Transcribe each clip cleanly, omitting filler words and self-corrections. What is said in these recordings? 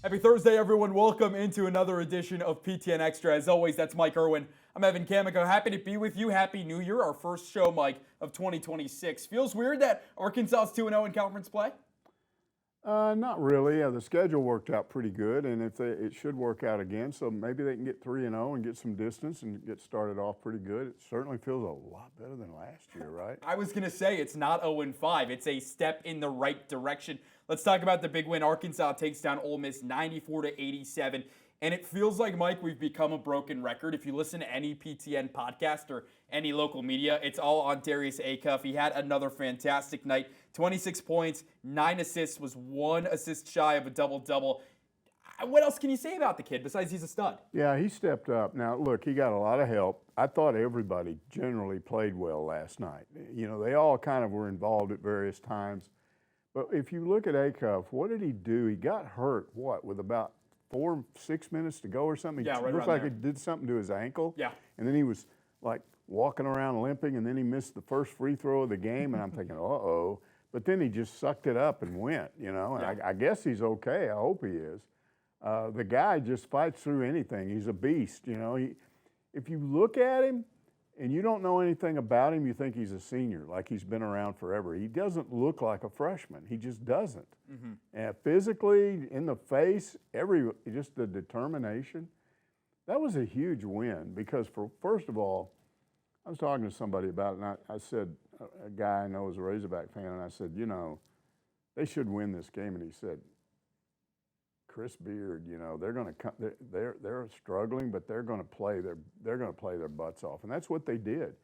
Happy Thursday, everyone. Welcome into another edition of PTN Extra. As always, that's Mike Irwin. I'm Evan Kamico. Happy to be with you. Happy New Year, our first show, Mike, of 2026. Feels weird that Arkansas is 2-0 in conference play? Not really. The schedule worked out pretty good, and it should work out again. So maybe they can get 3-0 and get some distance and get started off pretty good. It certainly feels a lot better than last year, right? I was going to say it's not 0-5. It's a step in the right direction. Let's talk about the big win. Arkansas takes down Ole Miss 94-87. And it feels like, Mike, we've become a broken record. If you listen to any PTN podcast or any local media, it's all on Darius Acuff. He had another fantastic night. 26 points, 9 assists, was 1 assist shy of a double-double. What else can you say about the kid besides he's a stud? Yeah, he stepped up. Now, look, he got a lot of help. I thought everybody generally played well last night. You know, they all kind of were involved at various times. But if you look at Acuff, what did he do? He got hurt, with about 4-6 minutes to go or something? Yeah, right It looked around like there. it did something to his ankle. Yeah. And then he was like walking around limping, and then he missed the first free throw of the game, and I'm thinking, uh-oh. But then he just sucked it up and went, you know. And Yeah. I guess he's okay. I hope he is. The guy just fights through anything. He's a beast, you know. If you look at him and you don't know anything about him, you think he's a senior, like he's been around forever. He doesn't look like a freshman. He just doesn't. Mm-hmm. And physically, in the face, just the determination. That was a huge win because, first of all, I was talking to somebody about it, and I said, a guy I know is a Razorback fan, and I said, you know, they should win this game. And he said, Chris Beard, you know, they're going to come. They're struggling, but they're going to play their butts off, and that's what they did.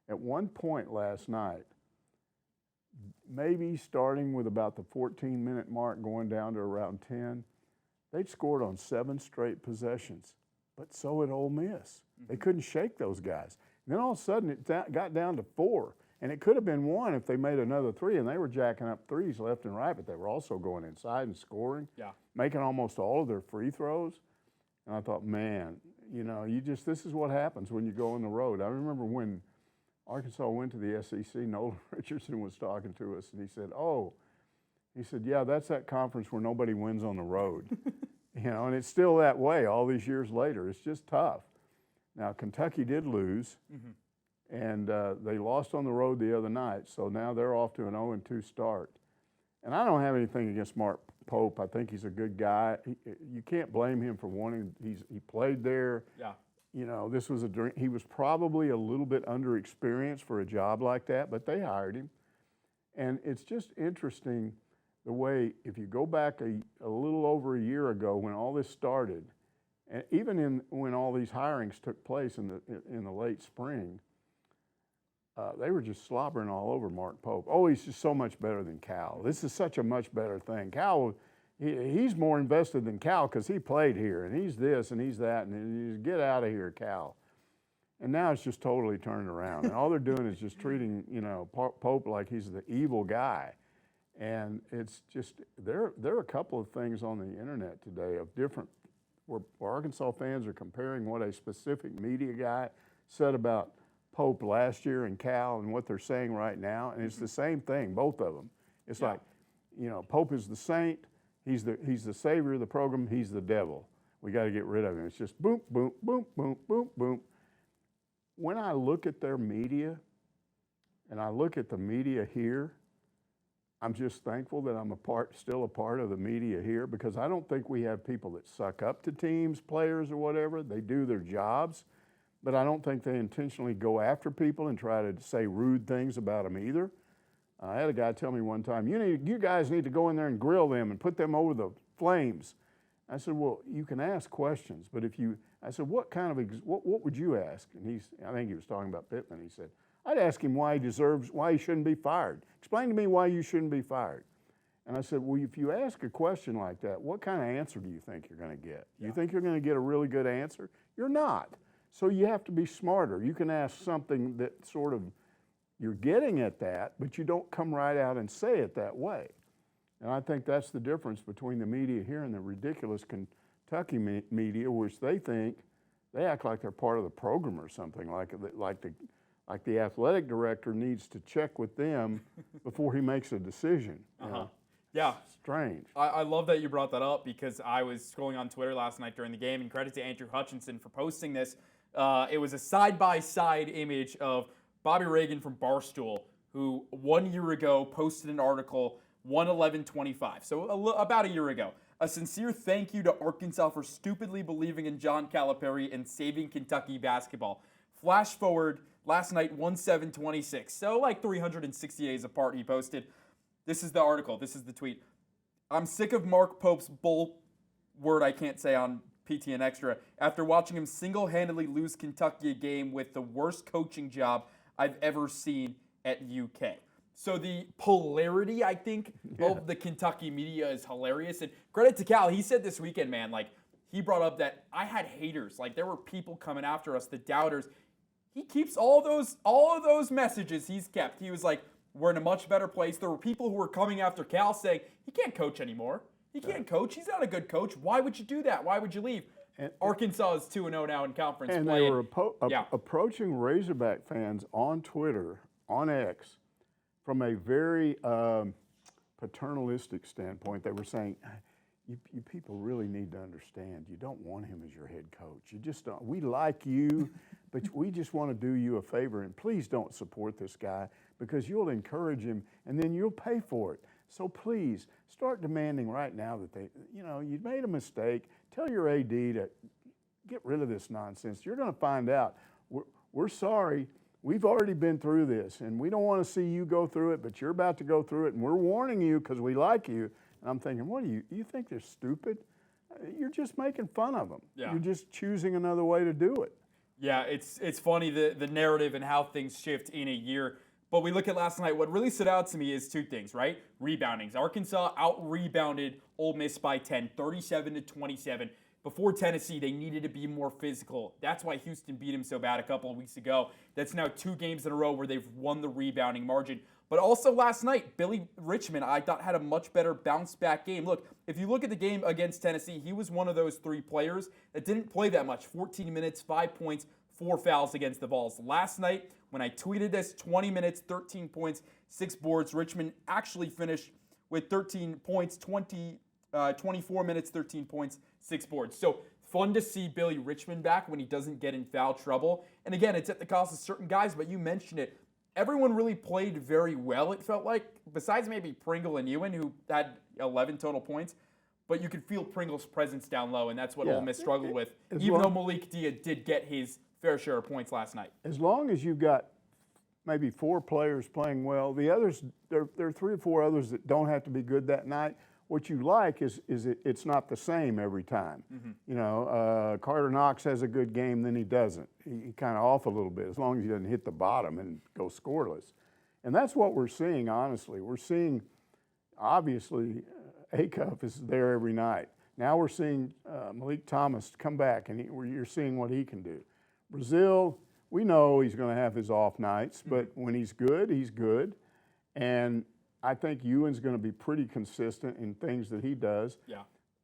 At one point last night, maybe starting with about the 14-minute mark, going down to around 10, they'd scored on 7 straight possessions. But so had Ole Miss. They couldn't shake those guys. And then all of a sudden, it got down to 4. And it could have been 1 if they made another 3, and they were jacking up threes left and right, but they were also going inside and scoring, making almost all of their free throws. And I thought, man, you know, this is what happens when you go on the road. I remember when Arkansas went to the SEC, Nolan Richardson was talking to us, and he said, yeah, that's that conference where nobody wins on the road. You know, and it's still that way all these years later. It's just tough. Now, Kentucky did lose. Mm-hmm. And they lost on the road the other night, so now they're off to an 0-2 start. And I don't have anything against Mark Pope. I think he's a good guy. You can't blame him for wanting. He played there. Yeah. You know, this was a dream. He was probably a little bit underexperienced for a job like that, but they hired him. And it's just interesting the way, if you go back a little over a year ago when all this started, and even when all these hirings took place in the late spring. They were just slobbering all over Mark Pope. Oh, he's just so much better than Cal. This is such a much better thing. Cal, he's more invested than Cal because he played here, and he's this, and he's that, and he's get out of here, Cal. And now it's just totally turned around. And all they're doing is just treating, you know, Pope like he's the evil guy. And it's just, there are a couple of things on the internet today of different, where Arkansas fans are comparing what a specific media guy said about Pope last year and Cal and what they're saying right now, and it's the same thing, both of them. It's like, you know, Pope is the saint, he's the savior of the program, he's the devil. We got to get rid of him. It's just boom, boom, boom, boom, boom, boom. When I look at their media, and I look at the media here, I'm just thankful that I'm still a part of the media here, because I don't think we have people that suck up to teams, players, or whatever. They do their jobs. But I don't think they intentionally go after people and try to say rude things about them either. I had a guy tell me one time, you guys need to go in there and grill them and put them over the flames. I said, well, you can ask questions, but I said, what would you ask? And I think he was talking about Pittman. He said, I'd ask him why he shouldn't be fired. Explain to me why you shouldn't be fired. And I said, well, if you ask a question like that, what kind of answer do you think you're going to get? You think you're going to get a really good answer? You're not. So you have to be smarter. You can ask something that sort of, you're getting at that, but you don't come right out and say it that way. And I think that's the difference between the media here and the ridiculous Kentucky media, which they act like they're part of the program or something, like the athletic director needs to check with them before he makes a decision. You know? Yeah. Strange. I love that you brought that up because I was scrolling on Twitter last night during the game, and credit to Andrew Hutchinson for posting this. It was a side-by-side image of Bobby Reagan from Barstool, who 1 year ago posted an article, 111.25, so about a year ago. A sincere thank you to Arkansas for stupidly believing in John Calipari and saving Kentucky basketball. Flash forward, last night, 1/7/26, so like 360 days apart he posted. This is the article, this is the tweet. I'm sick of Mark Pope's bull word I can't say on PTN Extra after watching him single-handedly lose Kentucky a game with the worst coaching job I've ever seen at UK. So the polarity, I think, of the Kentucky media is hilarious. And credit to Cal, he said this weekend, man, like, he brought up that I had haters. Like, there were people coming after us, the doubters. He keeps all of those messages he's kept. He was like, we're in a much better place. There were people who were coming after Cal saying, he can't coach anymore. He can't coach. He's not a good coach. Why would you do that? Why would you leave? Arkansas is 2-0 now in conference and play. they were approaching Razorback fans on Twitter, on X, from a very paternalistic standpoint. They were saying, you people really need to understand, you don't want him as your head coach. You just don't. We like you, but we just want to do you a favor, and please don't support this guy because you'll encourage him, and then you'll pay for it. So please, start demanding right now that they, you made a mistake. Tell your AD to get rid of this nonsense. You're going to find out. We're sorry. We've already been through this, and we don't want to see you go through it, but you're about to go through it, and we're warning you because we like you. And I'm thinking, what do you think they're stupid? You're just making fun of them. Yeah. You're just choosing another way to do it. Yeah, it's funny, the narrative and how things shift in a year. But we look at last night, what really stood out to me is two things, right? Reboundings. Arkansas out-rebounded Ole Miss by 10, 37-27. Before Tennessee, they needed to be more physical. That's why Houston beat him so bad a couple of weeks ago. That's now 2 games in a row where they've won the rebounding margin. But also last night, Billy Richmond, I thought, had a much better bounce-back game. Look, if you look at the game against Tennessee, he was one of those 3 players that didn't play that much. 14 minutes, 5 points, 4 fouls against the Vols. Last night, when I tweeted this, 20 minutes, 13 points, 6 boards. Richmond actually finished with 13 points, 24 minutes, 13 points, 6 boards. So fun to see Billy Richmond back when he doesn't get in foul trouble. And again, it's at the cost of certain guys, but you mentioned it. Everyone really played very well, it felt like, besides maybe Pringle and Ewan, who had 11 total points. But you could feel Pringle's presence down low, and that's what Ole Miss struggled with, even though Malik Dia did get his fair share of points last night. As long as you've got maybe 4 players playing well, the others, there are 3 or 4 others that don't have to be good that night. What you like is it's not the same every time. Mm-hmm. Carter Knox has a good game, then he doesn't. He kind of off a little bit, as long as he doesn't hit the bottom and go scoreless. And that's what we're seeing, honestly. We're seeing, obviously, Acuff is there every night. Now we're seeing Malik Thomas come back, and you're seeing what he can do. Brazil, we know he's going to have his off nights, but when he's good, he's good. And I think Ewan's going to be pretty consistent in things that he does. Yeah.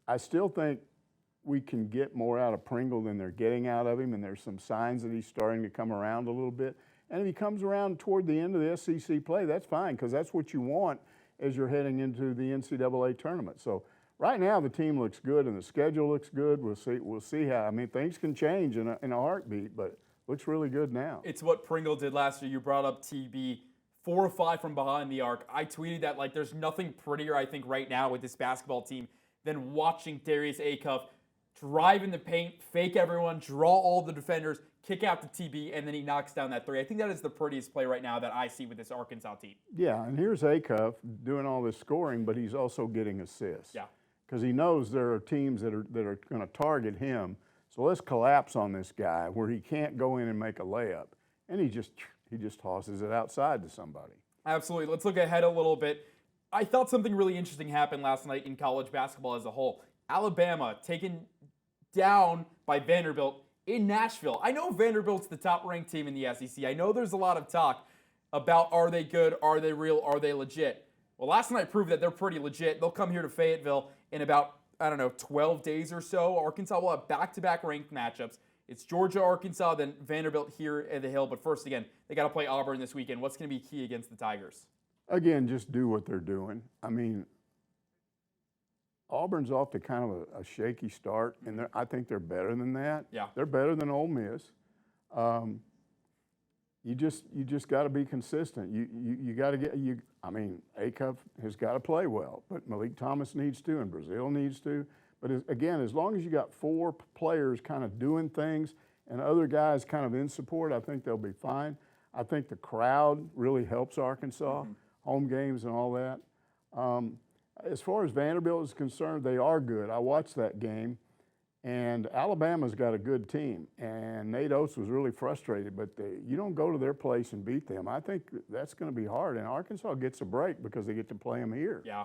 I still think we can get more out of Pringle than they're getting out of him, and there's some signs that he's starting to come around a little bit. And if he comes around toward the end of the SEC play, that's fine, because that's what you want as you're heading into the NCAA tournament. So right now the team looks good and the schedule looks good. We'll see how. I mean, things can change in a heartbeat, but it looks really good now. It's what Pringle did last year. You brought up TB. 4 or 5 from behind the arc. I tweeted that like there's nothing prettier, I think, right now with this basketball team than watching Darius Acuff drive in the paint, fake everyone, draw all the defenders, kick out the TB, and then he knocks down that 3. I think that is the prettiest play right now that I see with this Arkansas team. Yeah, and here's Acuff doing all this scoring, but he's also getting assists. Yeah. Because he knows there are teams that are going to target him. So let's collapse on this guy where he can't go in and make a layup. And he just tosses it outside to somebody. Absolutely. Let's look ahead a little bit. I thought something really interesting happened last night in college basketball as a whole. Alabama taken down by Vanderbilt in Nashville. I know Vanderbilt's the top-ranked team in the SEC. I know there's a lot of talk about are they good, are they real, are they legit. Well, last night proved that they're pretty legit. They'll come here to Fayetteville in about, 12 days or so. Arkansas will have back-to-back ranked matchups. It's Georgia, Arkansas, then Vanderbilt here at the Hill. But first, again, they got to play Auburn this weekend. What's going to be key against the Tigers? Again, just do what they're doing. I mean, Auburn's off to kind of a shaky start, and I think they're better than that. Yeah. They're better than Ole Miss. You just got to be consistent. You got to get you. I mean, Acuff has got to play well, but Malik Thomas needs to, and Brazil needs to. But again, as long as you got 4 players kind of doing things and other guys kind of in support, I think they'll be fine. I think the crowd really helps Arkansas, home games and all that. As far as Vanderbilt is concerned, they are good. I watched that game, and Alabama's got a good team. And Nate Oates was really frustrated, but you don't go to their place and beat them. I think that's going to be hard. And Arkansas gets a break because they get to play them here. Yeah.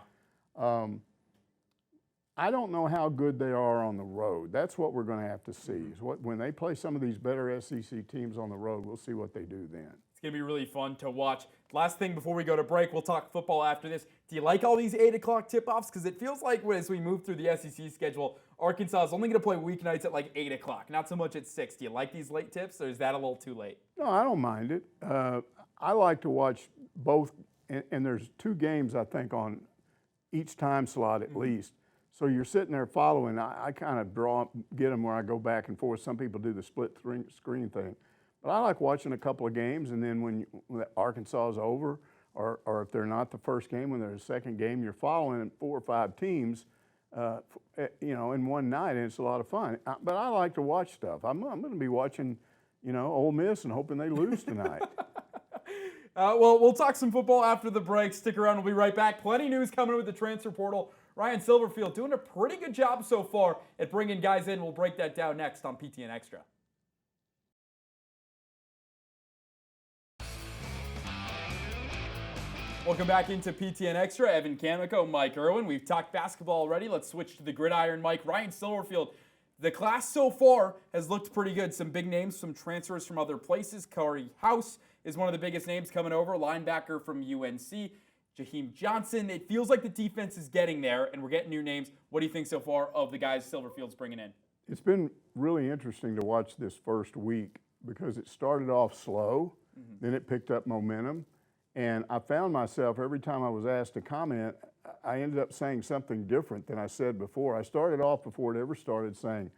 I don't know how good they are on the road. That's what we're going to have to see. Is when they play some of these better SEC teams on the road, we'll see what they do then. It's going to be really fun to watch. Last thing before we go to break, we'll talk football after this. Do you like all these 8 o'clock tip-offs? Because it feels like as we move through the SEC schedule, Arkansas is only going to play weeknights at like 8 o'clock, not so much at 6. Do you like these late tips, or is that a little too late? No, I don't mind it. I like to watch both, and there's 2 games, I think, on each time slot at least. So you're sitting there following. I kind of get them where I go back and forth. Some people do the split screen thing. But I like watching a couple of games, and then when Arkansas is over, or if they're not the first game, when they're the second game, you're following 4 or 5 teams, in one night, and it's a lot of fun. But I like to watch stuff. I'm going to be watching, Ole Miss and hoping they lose tonight. Well, we'll talk some football after the break. Stick around. We'll be right back. Plenty news coming with the transfer portal. Ryan Silverfield doing a pretty good job so far at bringing guys in. We'll break that down next on PTN Extra. Welcome back into PTN Extra. Evan Camico, Mike Irwin. We've talked basketball already. Let's switch to the gridiron. Mike, Ryan Silverfield. The class so far has looked pretty good. Some big names, some transfers from other places. Corey House is one of the biggest names coming over, linebacker from UNC. Jaheim Johnson. It feels like the defense is getting there, and we're getting new names. What do you think so far of the guys Silverfield's bringing in? It's been really interesting to watch this first week because it started off slow, then it picked up momentum. And I found myself, every time I was asked to comment, I ended up saying something different than I said before. I started off before it ever started saying,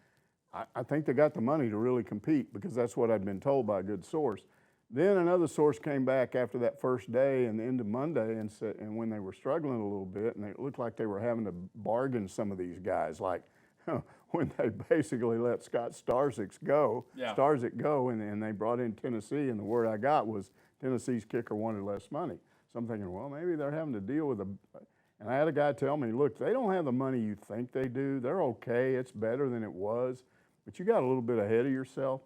I think they got the money to really compete, because that's what I'd been told by a good source. Then another source came back after that first day and the end of Monday and said, and when they were struggling a little bit, and it looked like they were having to bargain some of these guys, like when they basically let Scott Starzik go, and they brought in Tennessee, and the word I got was Tennessee's kicker wanted less money. So I'm thinking, well, maybe they're having to deal with and I had a guy tell me, look, they don't have the money you think they do. They're okay. It's better than it was, but you got a little bit ahead of yourself.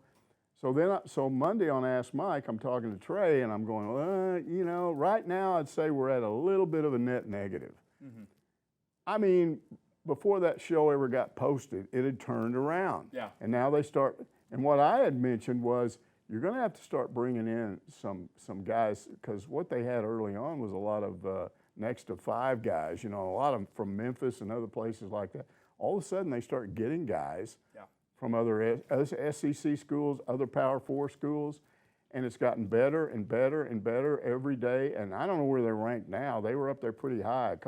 So Monday on Ask Mike, I'm talking to Trey, and I'm going, right now I'd say we're at a little bit of a net negative. I mean, before that show ever got posted, it had turned around. Yeah. And now they start, and what I had mentioned was you're going to have to start bringing in some guys, because what they had early on was a lot of next to 5 guys, a lot of them from Memphis and other places like that. All of a sudden they start getting guys from other SEC schools, other Power 4 schools, and it's gotten better and better and better every day. And I don't know where they're ranked now. They were up there pretty high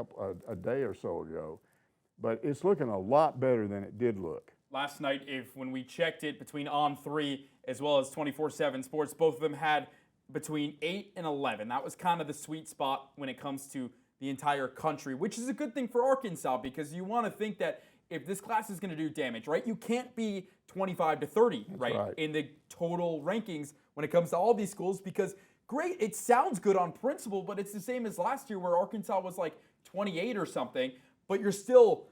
a day or so ago, but it's looking a lot better than it did look. Last night, when we checked it between On3 as well as 24/7 Sports, both of them had between 8 and 11. That was kind of the sweet spot when it comes to the entire country, which is a good thing for Arkansas, because you want to think that if this class is going to do damage, right, you can't be 25 to 30, right, in the total rankings when it comes to all these schools, because great, it sounds good on principle, but it's the same as last year where Arkansas was like 28 or something, but you're still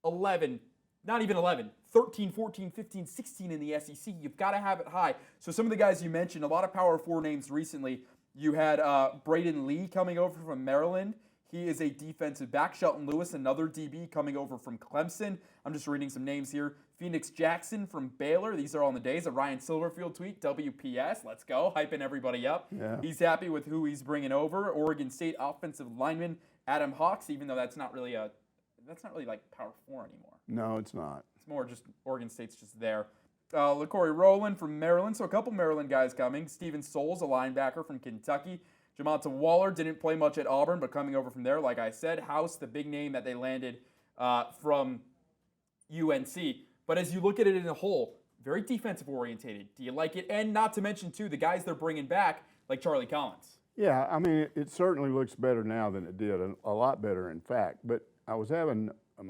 11, not even 11, 13, 14, 15, 16 in the SEC. You've got to have it high. So some of the guys you mentioned, a lot of Power 4 names recently. You had Braden Lee coming over from Maryland. He is a defensive back. Shelton Lewis, another DB, coming over from Clemson. I'm just reading some names here. Phoenix Jackson from Baylor. These are all in the days. A Ryan Silverfield tweet, WPS. Let's go, hyping everybody up. Yeah. He's happy with who he's bringing over. Oregon State offensive lineman Adam Hawks, even though that's not really like Power 4 anymore. No, it's not. It's more just Oregon State's just there. LaCorey Rowland from Maryland. So a couple Maryland guys coming. Steven Souls, a linebacker from Kentucky. Jamonta Waller didn't play much at Auburn, but coming over from there, like I said. House, the big name that they landed from UNC. But as you look at it in a whole, very defensive orientated. Do you like it? And not to mention, too, the guys they're bringing back, like Charlie Collins. Yeah, I mean, it certainly looks better now than it did, a lot better, in fact. But my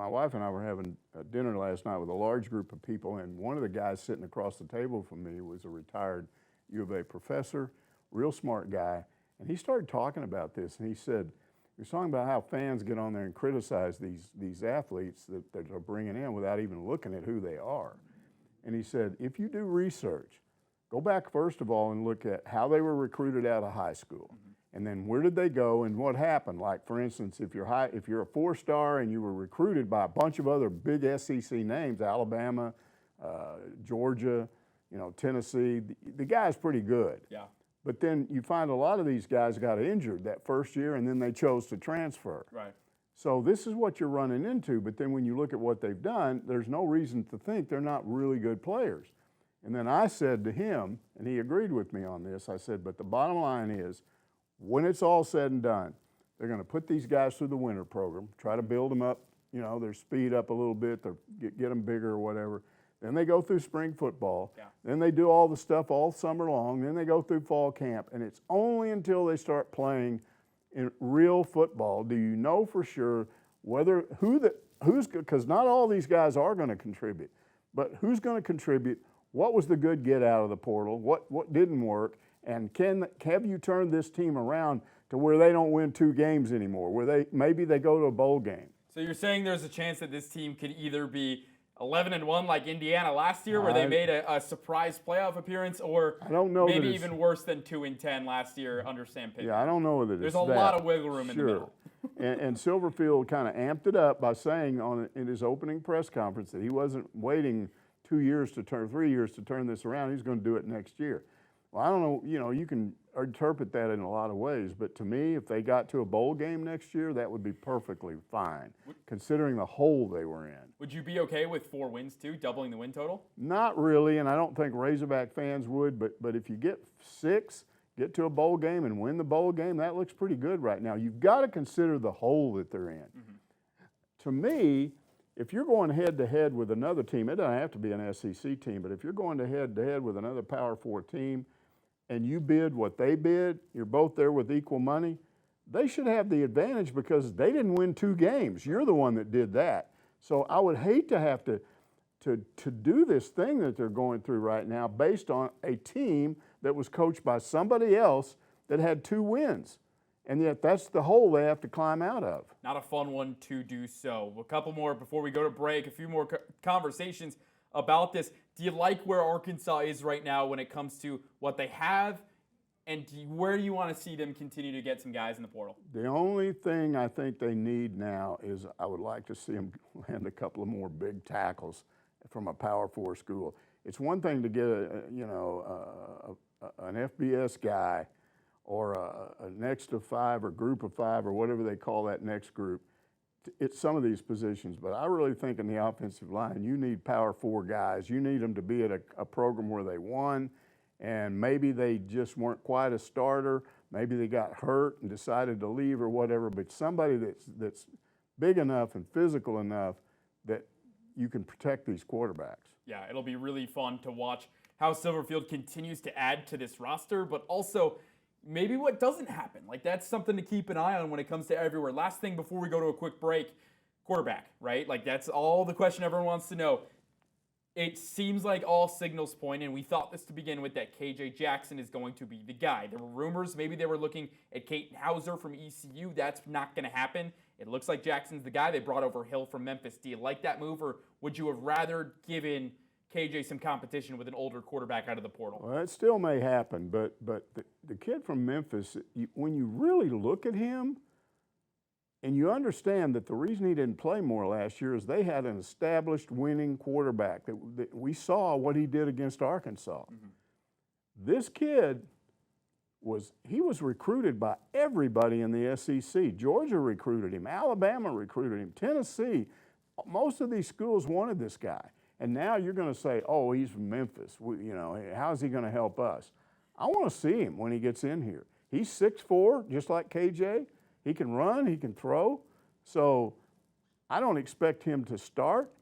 wife and I were having dinner last night with a large group of people, and one of the guys sitting across the table from me was a retired U of A professor, real smart guy, and he started talking about this, and he said, he was talking about how fans get on there and criticize these athletes that they're bringing in without even looking at who they are. And he said, if you do research, go back first of all and look at how they were recruited out of high school. And then where did they go and what happened? Like, for instance, if you're a 4-star and you were recruited by a bunch of other big SEC names, Alabama, Georgia, Tennessee, the guy's pretty good. Yeah. But then you find a lot of these guys got injured that first year and then they chose to transfer. Right. So this is what you're running into, but then when you look at what they've done, there's no reason to think they're not really good players. And then I said to him, and he agreed with me on this, I said, but the bottom line is, when it's all said and done, they're going to put these guys through the winter program, try to build them up, their speed up a little bit, get them bigger or whatever. Then they go through spring football. Yeah. Then they do all the stuff all summer long. Then they go through fall camp. And it's only until they start playing in real football do you know for sure who's because not all these guys are going to contribute, but who's going to contribute, what was the good get out of the portal, what didn't work, and have you turned this team around to where they don't win 2 games anymore, where maybe they go to a bowl game. So you're saying there's a chance that this team could either be 11-1 like Indiana last year, where they made a surprise playoff appearance, or I don't know maybe even worse than 2-10 last year under Sam Pittman. Yeah, I don't know whether there's a lot of wiggle room in the middle. and Silverfield kind of amped it up by saying in his opening press conference that he wasn't waiting 3 years to turn this around. He's going to do it next year. Well, I don't know, you can interpret that in a lot of ways, but to me, if they got to a bowl game next year, that would be perfectly fine, considering the hole they were in. Would you be okay with 4 wins too, doubling the win total? Not really, and I don't think Razorback fans would, but if you get 6, get to a bowl game and win the bowl game, that looks pretty good right now. You've got to consider the hole that they're in. To me, if you're going head-to-head with another team, it doesn't have to be an SEC team, but if you're going head-to-head with another Power 4 team and you bid what they bid, you're both there with equal money, they should have the advantage because they didn't win 2 games. You're the one that did that. So I would hate to have to do this thing that they're going through right now based on a team that was coached by somebody else that had 2 wins. And yet that's the hole they have to climb out of. Not a fun one to do so. A couple more before we go to break, a few more conversations about this. Do you like where Arkansas is right now when it comes to what they have, and where do you want to see them continue to get some guys in the portal? The only thing I think they need now is I would like to see them land a couple of more big tackles from a Power 4 school. It's one thing to get an FBS guy or a next of 5 or group of 5 or whatever they call that next group. It's some of these positions, but I really think in the offensive line, you need Power 4 guys. You need them to be at a program where they won, and maybe they just weren't quite a starter. Maybe they got hurt and decided to leave or whatever, but somebody that's big enough and physical enough that you can protect these quarterbacks. Yeah, it'll be really fun to watch how Silverfield continues to add to this roster, but also maybe what doesn't happen. Like, that's something to keep an eye on when it comes to everywhere. Last thing before we go to a quick break, quarterback, right? Like, that's all the question everyone wants to know. It seems like all signals point, and we thought this to begin with, that KJ Jackson is going to be the guy. There were rumors, maybe they were looking at Caton Hauser from ECU. That's not going to happen. It looks like Jackson's the guy. They brought over Hill from Memphis. Do you like that move, or would you have rather given KJ some competition with an older quarterback out of the portal? Well, it still may happen, but the kid from Memphis, when you really look at him and you understand that the reason he didn't play more last year is they had an established winning quarterback. That we saw what he did against Arkansas. This kid was recruited by everybody in the SEC. Georgia recruited him. Alabama recruited him. Tennessee. Most of these schools wanted this guy. And now you're going to say, oh, he's from Memphis. How's he going to help us? I want to see him when he gets in here. He's 6'4", just like KJ. He can run. He can throw. So I don't expect him to start,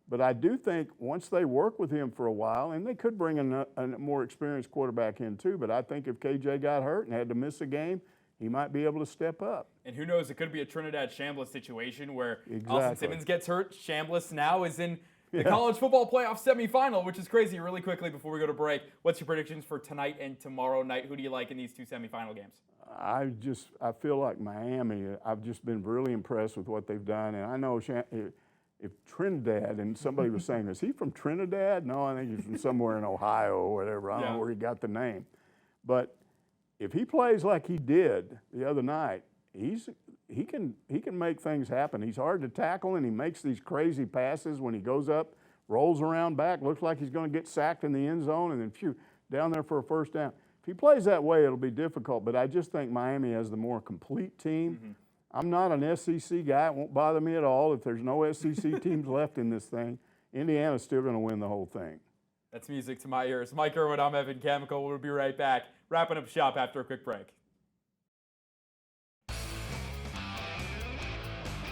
but I do think once they work with him for a while, and they could bring a more experienced quarterback in too, but I think if KJ got hurt and had to miss a game, he might be able to step up. And who knows, it could be a Trinidad Chambliss situation where Exactly. Austin Simmons gets hurt. Chambliss now is in the college football playoff semifinal, which is crazy. Really quickly before we go to break, what's your predictions for tonight and tomorrow night? Who do you like in these two semifinal games? I feel like Miami, I've just been really impressed with what they've done. And I know if Trinidad, and somebody was saying, is he from Trinidad? No, I think he's from somewhere in Ohio or whatever. I don't know where he got the name. But if he plays like he did the other night, he can make things happen. He's hard to tackle, and he makes these crazy passes when he goes up, rolls around back, looks like he's going to get sacked in the end zone, and then down there for a first down. If he plays that way, it'll be difficult, but I just think Miami has the more complete team. Mm-hmm. I'm not an SEC guy. It won't bother me at all if there's no SEC teams left in this thing. Indiana's still going to win the whole thing. That's music to my ears. Mike Irwin, I'm Evan Chemical. We'll be right back, wrapping up shop after a quick break.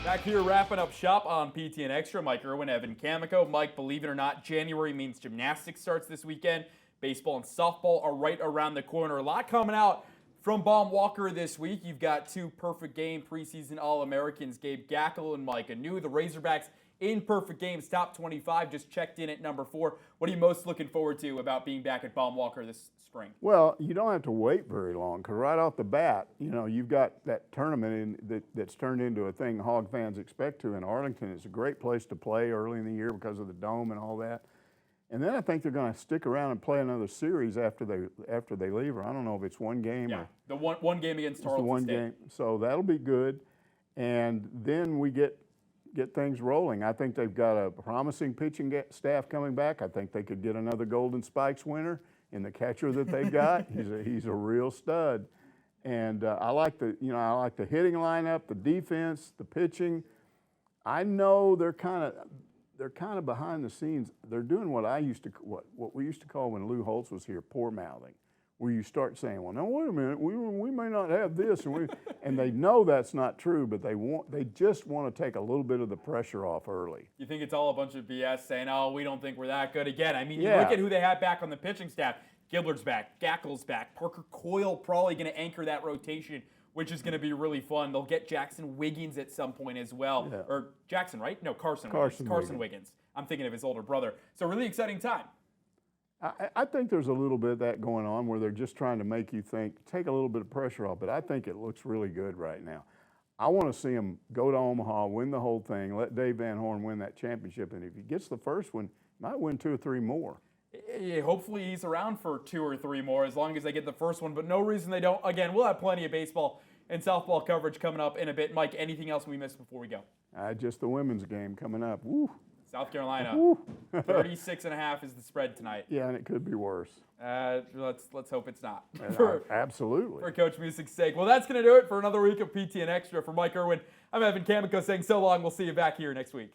Back here wrapping up shop on PTN Extra. Mike Irwin, Evan Chemical. Mike, believe it or not, January means gymnastics starts this weekend. Baseball and softball are right around the corner. A lot coming out from Baum Walker this week. You've got two perfect game preseason All-Americans, Gabe Gackel and Mike Anu. The Razorbacks in perfect games, top 25, just checked in at number 4. What are you most looking forward to about being back at Baum Walker this spring? Well, you don't have to wait very long because right off the bat, you've got that tournament that's turned into a thing Hog fans expect to in Arlington. It's a great place to play early in the year because of the dome and all that. And then I think they're going to stick around and play another series after they leave. Or I don't know if it's one game or the one game against Tarleton State. Game. So that'll be good. And then we get things rolling. I think they've got a promising pitching staff coming back. I think they could get another Golden Spikes winner in the catcher that they got. He's a real stud. And I like the hitting lineup, the defense, the pitching. I know they're kind of behind the scenes. They're doing what we used to call when Lou Holtz was here, poor mouthing, where you start saying, well, no, wait a minute, we may not have this, and they know that's not true, but they just want to take a little bit of the pressure off early. You think it's all a bunch of BS saying, oh, we don't think we're that good again? I mean, you look at who they have back on the pitching staff. Gilbert's back, Gackel's back, Parker Coyle probably going to anchor that rotation, which is going to be really fun. They'll get Jackson Wiggins at some point as well. Yeah. Or Jackson, right? No, Carson Wiggins. I'm thinking of his older brother. So really exciting time. I think there's a little bit of that going on where they're just trying to make you think, take a little bit of pressure off, but I think it looks really good right now. I want to see him go to Omaha, win the whole thing, let Dave Van Horn win that championship, and if he gets the first one, he might win 2 or 3 more. Yeah, hopefully he's around for 2 or 3 more as long as they get the first one, but no reason they don't. Again, we'll have plenty of baseball and softball coverage coming up in a bit. Mike, anything else we missed before we go? Just the women's game coming up. Woo. South Carolina, 36.5 is the spread tonight. Yeah, and it could be worse. Let's hope it's not. Absolutely. For Coach Music's sake. Well, that's going to do it for another week of PTN Extra. For Mike Irwin, I'm Evan Chemical saying so long. We'll see you back here next week.